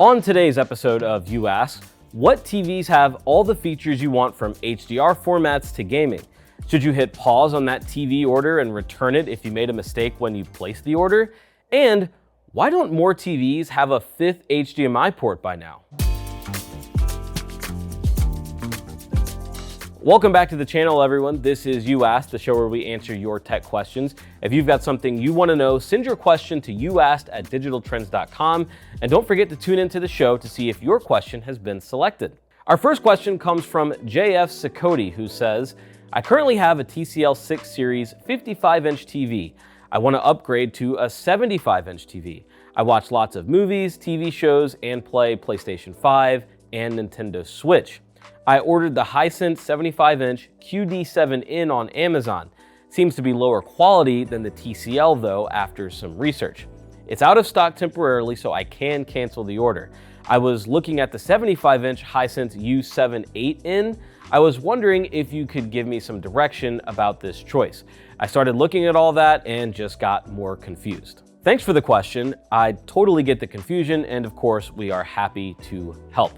On today's episode of You Asked, what TVs have all the features you want from HDR formats to gaming? Should you hit pause on that TV order and return it if you made a mistake when you placed the order? And why don't more TVs have a fifth HDMI port by now? Welcome back to the channel, everyone. This is You Asked, the show where we answer your tech questions. If you've got something you want to know, send your question to youasked@digitaltrends.com. And don't forget to tune into the show to see if your question has been selected. Our first question comes from JF Sikoti, who says, I currently have a TCL 6 Series 55-inch TV. I want to upgrade to a 75-inch TV. I watch lots of movies, TV shows, and play PlayStation 5 and Nintendo Switch. I ordered the Hisense 75-inch QD7N on Amazon. Seems to be lower quality than the TCL though after some research. It's out of stock temporarily, so I can cancel the order. I was looking at the 75-inch Hisense U7-8N. I was wondering if you could give me some direction about this choice. I started looking at all that and just got more confused. Thanks for the question. I totally get the confusion, and of course, we are happy to help.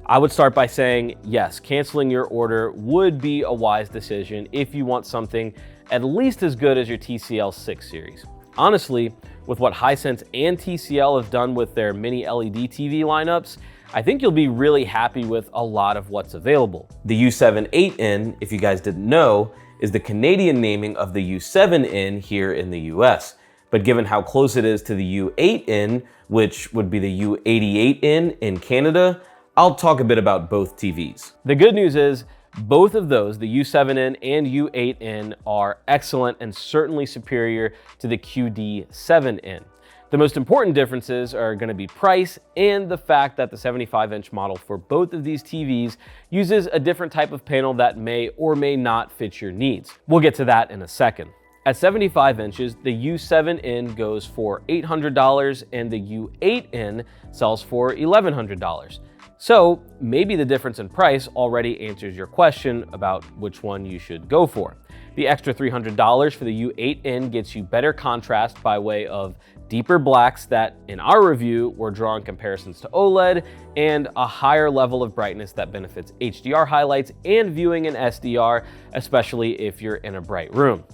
I would start by saying, yes, canceling your order would be a wise decision if you want something at least as good as your TCL 6 Series. Honestly, with what Hisense and TCL have done with their mini LED TV lineups, I think you'll be really happy with a lot of what's available. The U7-8N, if you guys didn't know, is the Canadian naming of the U7N here in the US. But given how close it is to the U8N, which would be the U88N in Canada, I'll talk a bit about both TVs. The good news is both of those, the U7N and U8N, are excellent and certainly superior to the QD7N. The most important differences are going to be price and the fact that the 75-inch model for both of these TVs uses a different type of panel that may or may not fit your needs. We'll get to that in a second. At 75 inches, the U7N goes for $800 and the U8N sells for $1,100. So maybe the difference in price already answers your question about which one you should go for. The extra $300 for the U8N gets you better contrast by way of deeper blacks that, in our review, were drawing comparisons to OLED, and a higher level of brightness that benefits HDR highlights and viewing in SDR, especially if you're in a bright room.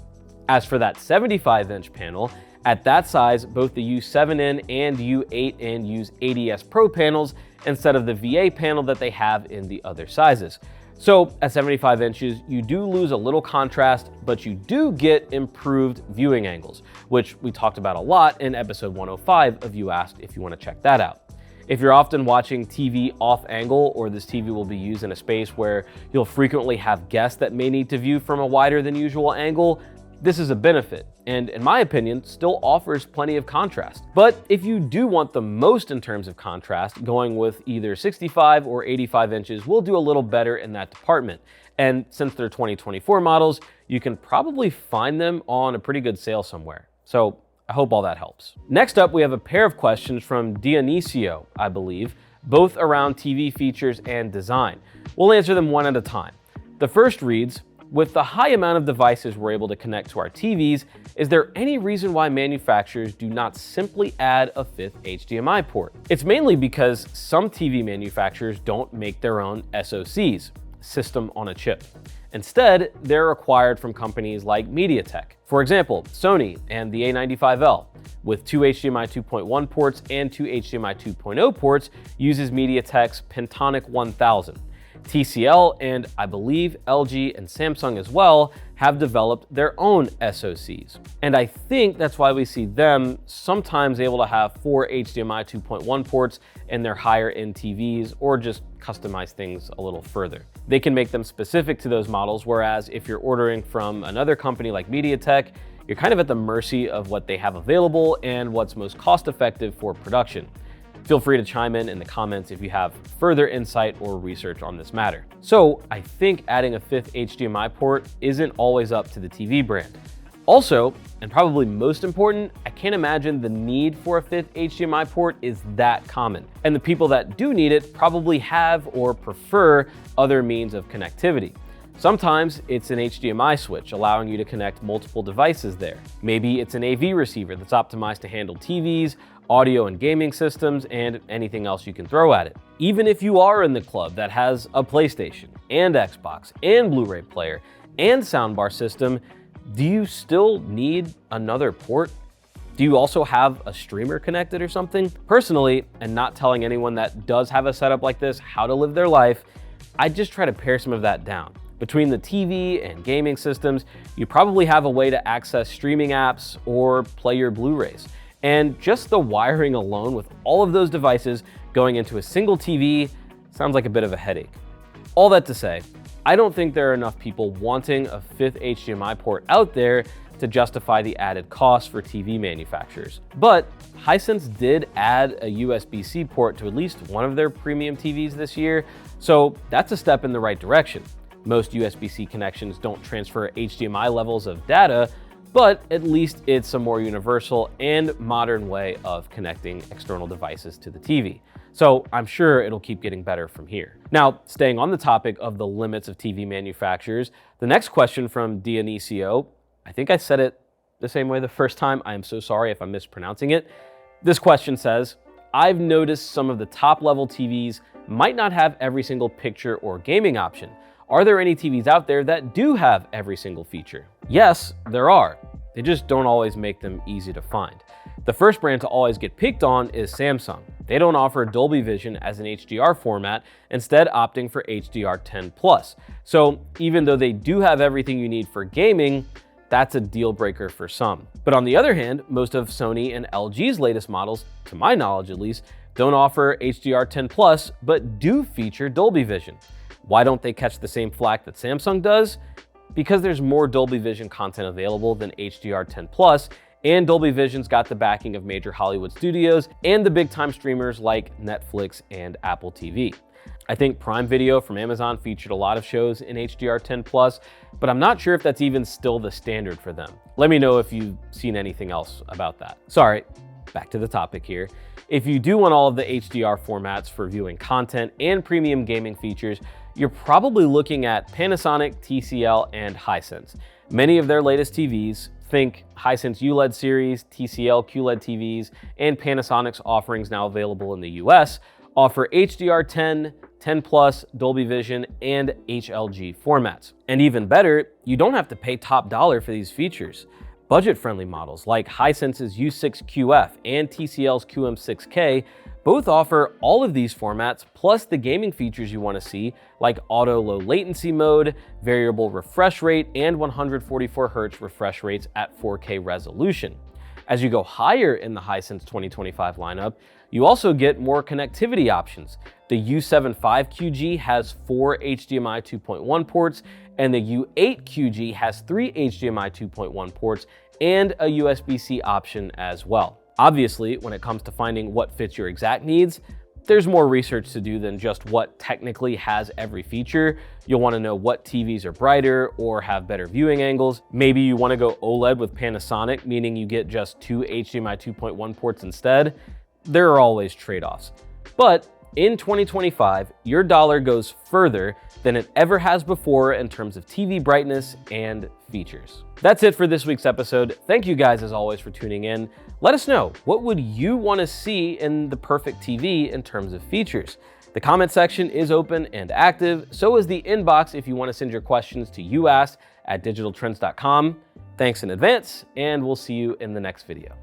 As for that 75-inch panel, at that size, both the U7N and U8N use ADS Pro panels instead of the VA panel that they have in the other sizes. So at 75 inches, you do lose a little contrast, but you do get improved viewing angles, which we talked about a lot in episode 105 of You Asked if you want to check that out. If you're often watching TV off angle, or this TV will be used in a space where you'll frequently have guests that may need to view from a wider than usual angle, this is a benefit, and in my opinion, still offers plenty of contrast. But if you do want the most in terms of contrast, going with either 65 or 85 inches will do a little better in that department. And since they're 2024 models, you can probably find them on a pretty good sale somewhere. So I hope all that helps. Next up, we have a pair of questions from Dionisio, I believe, both around TV features and design. We'll answer them one at a time. The first reads, with the high amount of devices we're able to connect to our TVs, is there any reason why manufacturers do not simply add a fifth HDMI port? It's mainly because some TV manufacturers don't make their own SoCs, system on a chip. Instead, they're acquired from companies like MediaTek. For example, Sony and the A95L, with two HDMI 2.1 ports and two HDMI 2.0 ports, uses MediaTek's Pentonic 1000. TCL and I believe LG and Samsung as well have developed their own SoCs. And I think that's why we see them sometimes able to have 4 HDMI 2.1 ports in their higher end TVs, or just customize things a little further. They can make them specific to those models, whereas if you're ordering from another company like MediaTek, you're kind of at the mercy of what they have available and what's most cost effective for production. Feel free to chime in the comments if you have further insight or research on this matter. So I think adding a fifth HDMI port isn't always up to the TV brand. Also, and probably most important, I can't imagine the need for a fifth HDMI port is that common. And the people that do need it probably have or prefer other means of connectivity. Sometimes it's an HDMI switch, allowing you to connect multiple devices there. Maybe it's an AV receiver that's optimized to handle TVs, audio and gaming systems, and anything else you can throw at it. Even if you are in the club that has a PlayStation and Xbox and Blu-ray player and soundbar system, do you still need another port? Do you also have a streamer connected or something? Personally, and not telling anyone that does have a setup like this how to live their life, I'd just try to pare some of that down. Between the TV and gaming systems, you probably have a way to access streaming apps or play your Blu-rays. And just the wiring alone with all of those devices going into a single TV sounds like a bit of a headache. All that to say, I don't think there are enough people wanting a fifth HDMI port out there to justify the added cost for TV manufacturers. But Hisense did add a USB-C port to at least one of their premium TVs this year, so that's a step in the right direction. Most USB-C connections don't transfer HDMI levels of data, but at least it's a more universal and modern way of connecting external devices to the TV. So I'm sure it'll keep getting better from here. Now, staying on the topic of the limits of TV manufacturers, the next question from Dionisio, I think I said it the same way the first time. I am so sorry if I'm mispronouncing it. This question says, I've noticed some of the top level TVs might not have every single picture or gaming option. Are there any TVs out there that do have every single feature? Yes, there are. They just don't always make them easy to find. The first brand to always get picked on is Samsung. They don't offer Dolby Vision as an HDR format, instead opting for HDR10+. So even though they do have everything you need for gaming, that's a deal breaker for some. But on the other hand, most of Sony and LG's latest models, to my knowledge at least, don't offer HDR10+, but do feature Dolby Vision. Why don't they catch the same flack that Samsung does? Because there's more Dolby Vision content available than HDR10+, and Dolby Vision's got the backing of major Hollywood studios and the big-time streamers like Netflix and Apple TV. I think Prime Video from Amazon featured a lot of shows in HDR10+, but I'm not sure if that's even still the standard for them. Let me know if you've seen anything else about that. Sorry, back to the topic here. If you do want all of the HDR formats for viewing content and premium gaming features, you're probably looking at Panasonic, TCL, and Hisense. Many of their latest TVs, think Hisense ULED series, TCL QLED TVs, and Panasonic's offerings now available in the US, offer HDR10, 10+, Dolby Vision, and HLG formats. And even better, you don't have to pay top dollar for these features. Budget-friendly models like Hisense's U6QF and TCL's QM6K both offer all of these formats plus the gaming features you want to see like auto low latency mode, variable refresh rate, and 144Hz refresh rates at 4K resolution. As you go higher in the Hisense 2025 lineup, you also get more connectivity options. The U7-5QG has 4 HDMI 2.1 ports, and the U8QG has 3 HDMI 2.1 ports and a USB-C option as well. Obviously, when it comes to finding what fits your exact needs, there's more research to do than just what technically has every feature. You'll want to know what TVs are brighter or have better viewing angles. Maybe you want to go OLED with Panasonic, meaning you get just 2 HDMI 2.1 ports instead. There are always trade-offs. But in 2025, your dollar goes further than it ever has before in terms of TV brightness and features. That's it for this week's episode. Thank you guys as always for tuning in. Let us know, what would you want to see in the perfect TV in terms of features? The comment section is open and active, so is the inbox if you want to send your questions to youasked@digitaltrends.com. Thanks in advance, and we'll see you in the next video.